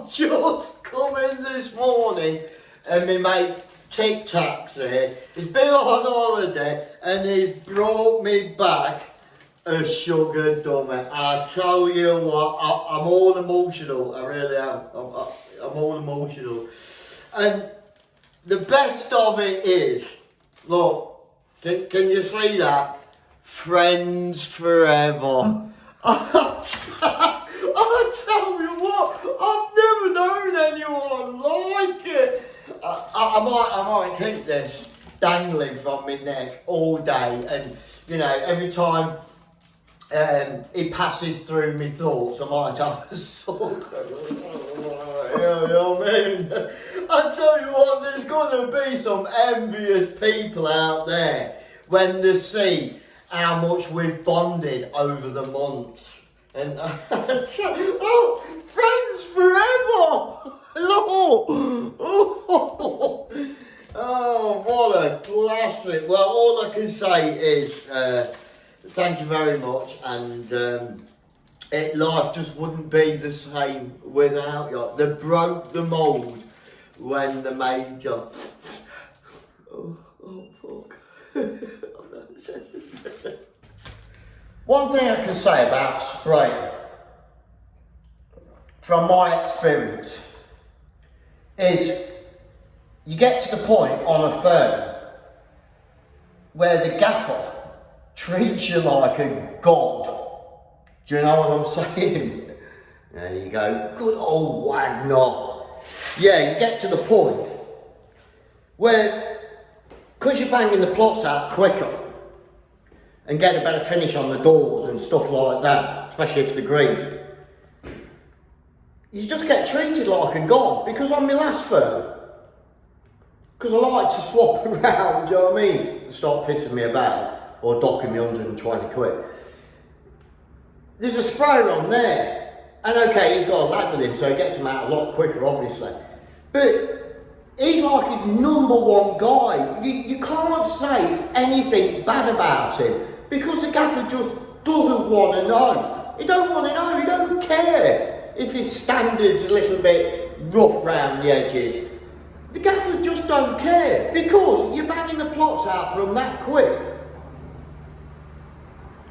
I've just come in this morning and my mate Tic Tac's here. He's been on holiday and he's brought me back a sugar dummy. I tell you what, I'm all emotional. I really am. I'm all emotional. And the best of it is, look, can you see that? Friends forever. I tell you what, I've never known anyone like it. I might keep this dangling from my neck all day, and you know, every time it passes through my thoughts, I might have a sort you know what I mean? I tell you what, there's gonna be some envious people out there when they see how much we've bonded over the months. And oh, friends forever! Look! Oh, what a classic. Well, all I can say is thank you very much, and life just wouldn't be the same without you. They broke the mould when they made you. Oh, fuck. One thing I can say about spraying, from my experience, is you get to the point on a firm where the gaffer treats you like a god. Do you know what I'm saying? There you go, good old Wagner. Yeah, you get to the point where, because you're banging the plots out quicker and get a better finish on the doors and stuff like that, especially if they're green, you just get treated like a god. Because on my last firm, because I like to swap around, do you know what I mean? They start pissing me about or docking me 120 quid. There's a sprayer on there, and okay, he's got a lad with him, so he gets them out a lot quicker, obviously. But he's like his number one guy. You can't say anything bad about him because the gaffer just doesn't want to know. He don't want to know, he don't care if his standard's a little bit rough round the edges. The gaffers just don't care because you're banging the plots out for them that quick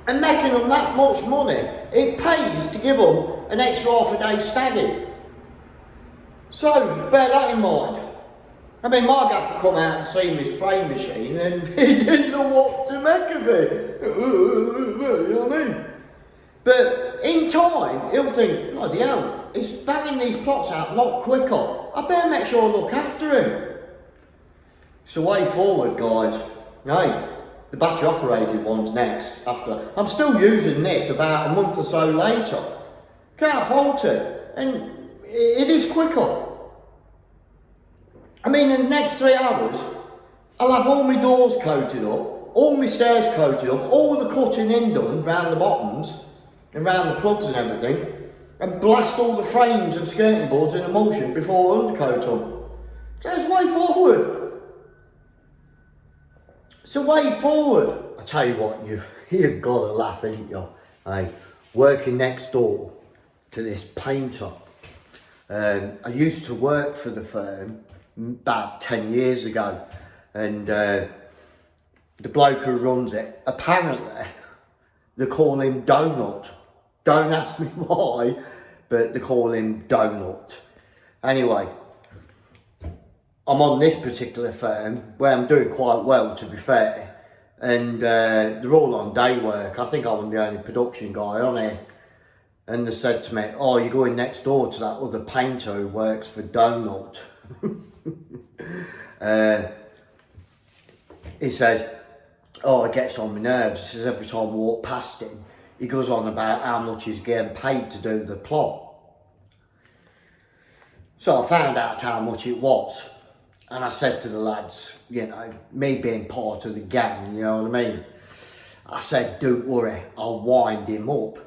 and making them that much money. It pays to give them an extra half a day stagging. So bear that in mind. I mean, my gaffer come out and seen my spray machine and he didn't know what to make of it. You know what I mean? But in time, he'll think, bloody hell, he's banging these plots out a lot quicker. I better make sure I look after him. It's the way forward, guys. Hey, the battery operated one's next. After I'm still using this about a month or so later. Can't fault it. And it is quicker. I mean, in the next 3 hours, I'll have all my doors coated up, all my stairs coated up, all the cutting in done round the bottoms and round the plugs and everything, and blast all the frames and skirting boards in emulsion before I undercoat them. So it's way forward. It's a way forward. I tell you what, you've got to laugh, ain't you? Hey, working next door to this painter. I used to work for the firm about 10 years ago, and the bloke who runs it, apparently they call him Donut. Don't ask me why, but they call him Donut. Anyway, I'm on this particular firm where I'm doing quite well, to be fair, and they're all on day work. I think I'm the only production guy on here. And they said to me, oh, you're going next door to that other painter who works for Donut. He says, oh, it gets on my nerves. He says every time I walk past him, he goes on about how much he's getting paid to do the plot. So I found out how much it was. And I said to the lads, you know, me being part of the gang, you know what I mean? I said, don't worry, I'll wind him up.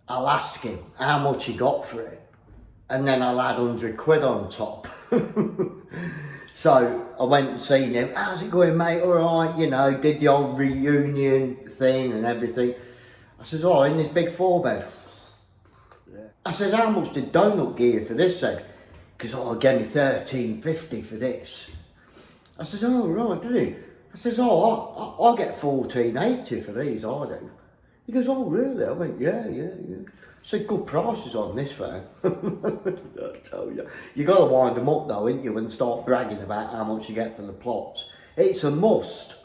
I'll ask him how much he got for it. And then I'll add 100 quid on top. So I went and seen him. How's it going, mate? All right, you know, did the old reunion thing and everything. I says, oh, in this big 4-bed. I says, how much did Donut give you for this then? Because gave me $13.50 for this. I says, oh right, did he? I says, oh, I get $14.80 for these, I do. He goes, oh really? I went, yeah. I said, good prices on this van. I tell you. You got to wind them up though, ain't you, and start bragging about how much you get for the plots. It's a must.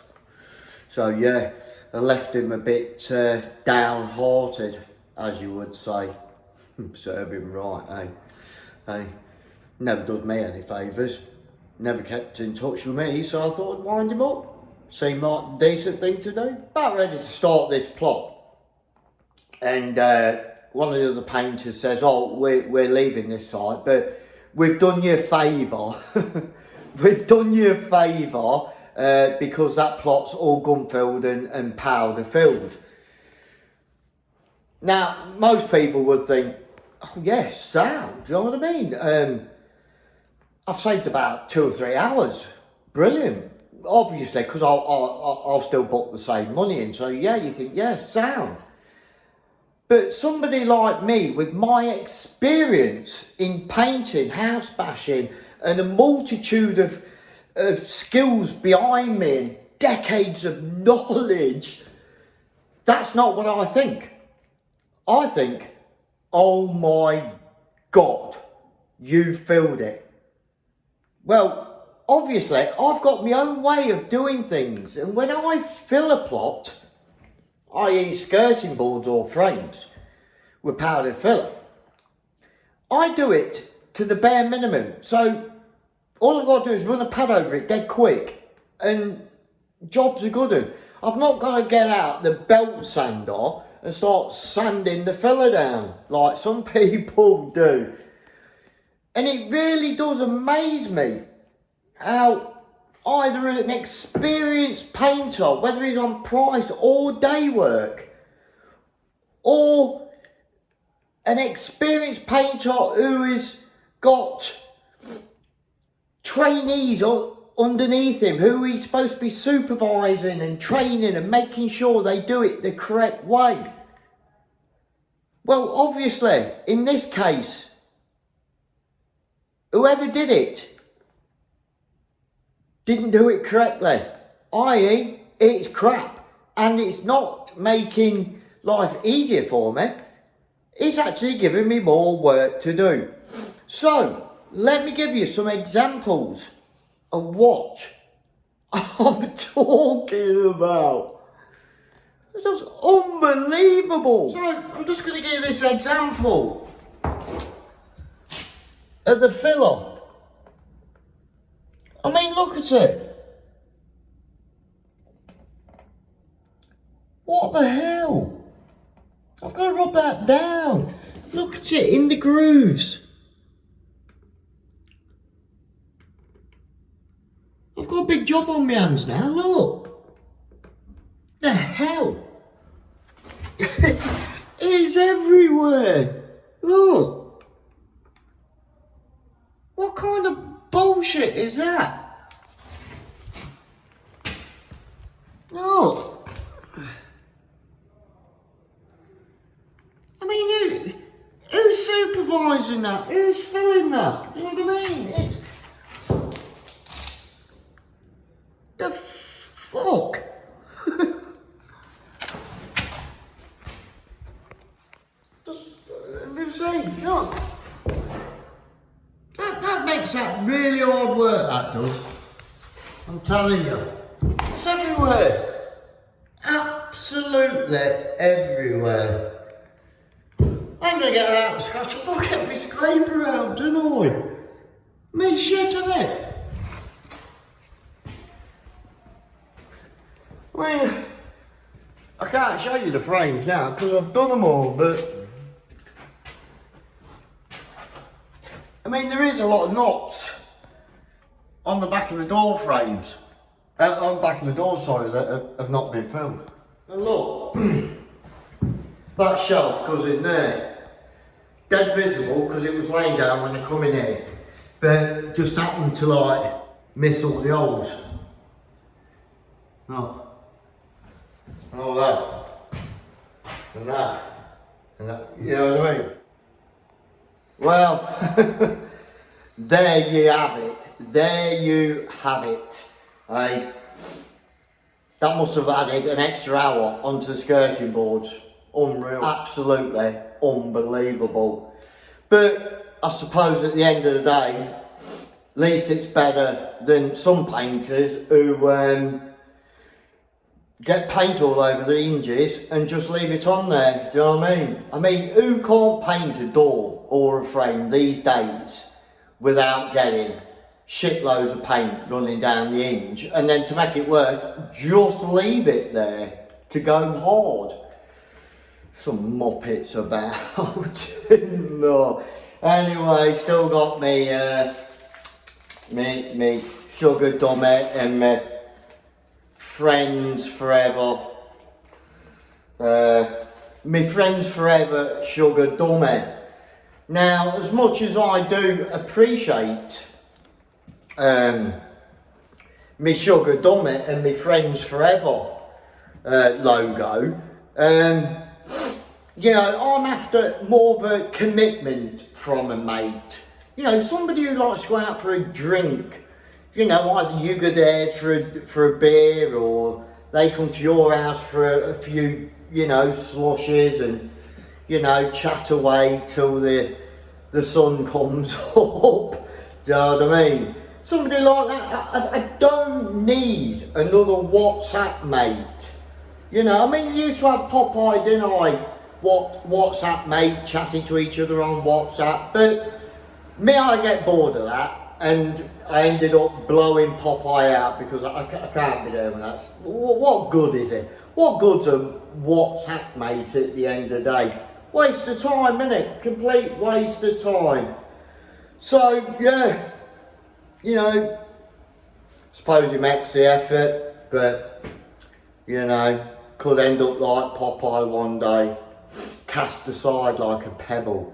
So yeah, I left him a bit downhearted, as you would say. Serve him right, eh? Never does me any favours. Never kept in touch with me, so I thought I'd wind him up. Seemed like a decent thing to do. About ready to start this plot. And one of the other painters says, oh, we're leaving this site, but we've done you a favour. We've done you a favour because that plot's all gun filled and powder filled. Now, most people would think, oh yes, sound, do you know what I mean? I've saved about 2 or 3 hours. Brilliant. Obviously, because I'll still put the same money in. So yeah, you think, yeah, sound. But somebody like me, with my experience in painting, house bashing, and a multitude of skills behind me and decades of knowledge, that's not what I think. I think, oh my God, you filled it. Well, obviously, I've got my own way of doing things, and when I fill a plot, i.e. skirting boards or frames, with powdered filler, I do it to the bare minimum. So all I've got to do is run a pad over it dead quick, and jobs are good. I've not got to get out the belt sander and start sanding the filler down like some people do. And it really does amaze me how either an experienced painter, whether he's on price or day work, or an experienced painter who has got trainees underneath him who he's supposed to be supervising and training and making sure they do it the correct way. Well, obviously, in this case, whoever did it didn't do it correctly, i.e. it's crap, and it's not making life easier for me, it's actually giving me more work to do. So, let me give you some examples of what I'm talking about. It's just unbelievable. So, I'm just going to give you this example. At the filler. I mean, look at it. What the hell? I've got to rub that down. Look at it in the grooves. I've got a big job on my hands now, look. The hell? It's everywhere. Look. What kind of bullshit is that? Look. I mean, who's supervising that? Who's filling that? Do you know what I mean? It's... the fuck? Just, insane, look. That makes that really hard work, that does. I'm telling you. It's everywhere. Absolutely everywhere. I'm going to get that out of scratch. I'll get my scraper out, don't I? Me shit, isn't it? I mean, I can't show you the frames now because I've done them all, but I mean, there is a lot of knots on the back of the door frames, on the back of the door, sorry, that have not been filled. And look, that shelf goes in there, dead visible because it was laying down when I come in here, but just happened to like miss all the holes. Oh. And all that, and that, you know what I mean? Well, there you have it. There you have it. Hey, that must have added an extra hour onto the skirting boards. Unreal. Absolutely unbelievable. But I suppose at the end of the day, at least it's better than some painters who get paint all over the hinges and just leave it on there. Do you know what I mean? I mean, who can't paint a door or a frame these days without getting shitloads of paint running down the hinge? And then to make it worse, just leave it there to go hard. Some muppets about. No. Anyway, still got me sugar dummy and my friends forever. My friends forever sugar dummy. Now, as much as I do appreciate my sugar dummy and my friends forever logo, you know, I'm after more of a commitment from a mate. You know, somebody who likes to go out for a drink. You know, either you go there for a beer, or they come to your house for a few, you know, slushes, and, you know, chat away till the sun comes up. Do you know what I mean? Somebody like that. I don't need another WhatsApp mate. You know, I mean, you used to have Popeye, didn't I? WhatsApp mate chatting to each other on WhatsApp, but me, I get bored of that, and I ended up blowing Popeye out because I can't be doing that. What good is it? What good's a WhatsApp mate at the end of the day? Waste of time, innit? Complete waste of time. So yeah, you know, suppose he makes the effort, but you know, could end up like Popeye one day, cast aside like a pebble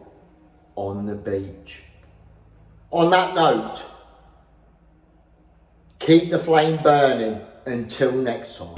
on the beach. On that note, keep the flame burning until next time.